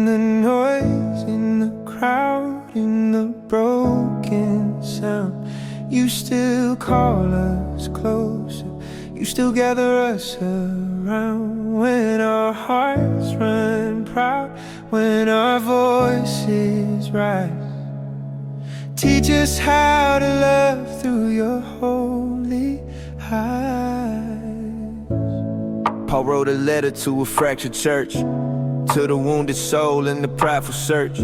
In the noise, in the crowd, in the broken sound, you still call us closer, you still gather us around. When our hearts run proud, when our voices rise, teach us how to love through your holy eyes. Paul wrote a letter to a fractured church, to the wounded soul in the prideful search.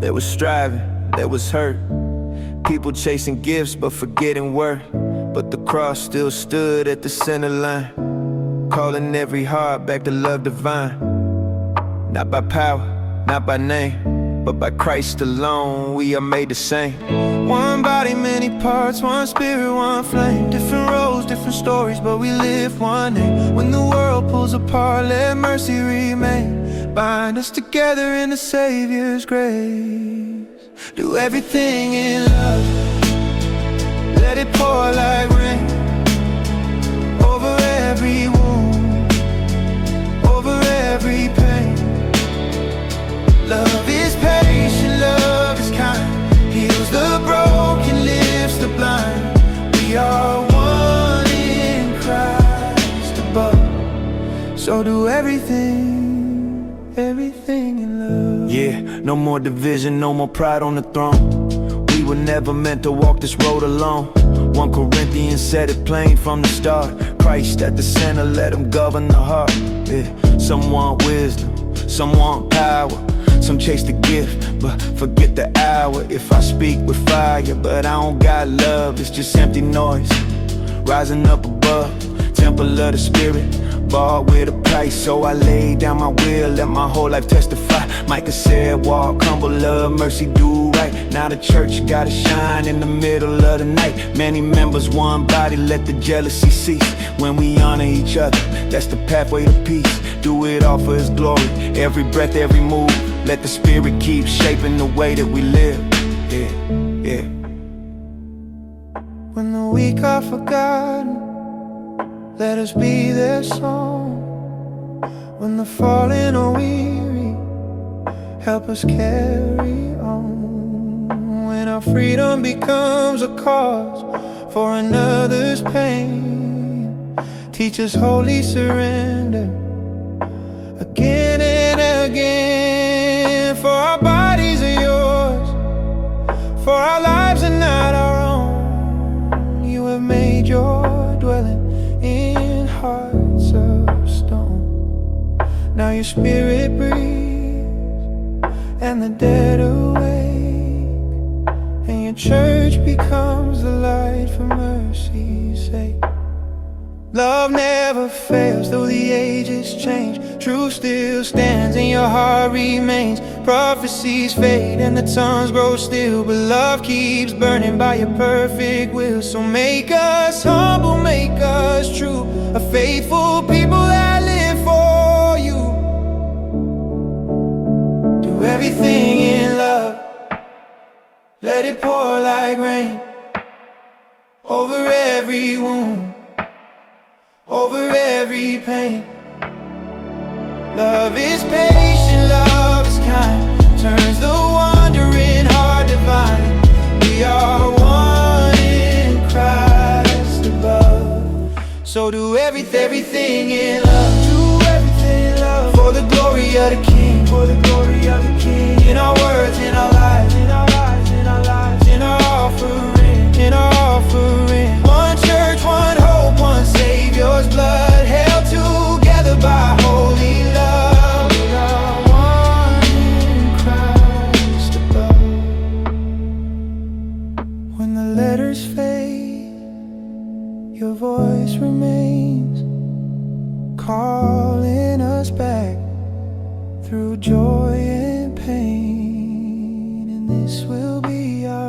There was striving, there was hurt, people chasing gifts but forgetting worth. But the cross still stood at the center line, calling every heart back to love divine. Not by power, not by name, but by Christ alone we are made the same. One body, many parts, one spirit, one flame. Different roles, different stories, but we live one name. When the world pulls apart, let mercy remain. Bind us together in the Savior's grace. Do everything in love, let it pour like rain, over every wound, over every pain. Love is patient, love is kind, heals the broken, lifts the blind. We are one in Christ above, so do everything, everything in love. Yeah, no more division, no more pride on the throne. We were never meant to walk this road alone. 1 Corinthians said it plain from the start. Christ at the center, let him govern the heart. Yeah. Some want wisdom, some want power, some chase the gift, but forget the hour. If I speak with fire, but I don't got love, it's just empty noise. Rising up above, temple of the spirit, bought with a price, so I laid down my will, let my whole life testify. Micah said, walk humble, love, mercy, do right. Now the church gotta shine in the middle of the night. Many members, one body, let the jealousy cease. When we honor each other, that's the pathway to peace. Do it all for his glory, every breath, every move. Let the spirit keep shaping the way that we live. Yeah, yeah. When the weak are forgotten, let us be their song. When the fallen are weary, help us carry on. When our freedom becomes a cause for another's pain, teach us holy surrender again and again. For our bodies are yours, for our lives are not our own. You have made your dwelling in hearts of stone. Now your spirit breathes and the dead awake, and your church becomes the light for mercy's sake. Love never fails, though the ages change. Truth still stands and your heart remains. Prophecies fade and the tongues grow still, but love keeps burning by your perfect will. So make us humble, make us true, a faithful people that live for you. Do everything in love, let it pour like rain, over every wound, over every pain. Love is patient, love is kind, turns the wandering heart divine. We are one in Christ above, so do everything in love. Do everything in love, for the glory of the King, for the glory of the King. In our words, in our lives, in our lives, in our lives, in our offering, in our offering. One church, one hope, one Savior's blood, held together by holy love. We are one in Christ above. When the letters fade, your voice remains, calling us back through joy and pain. And this will be our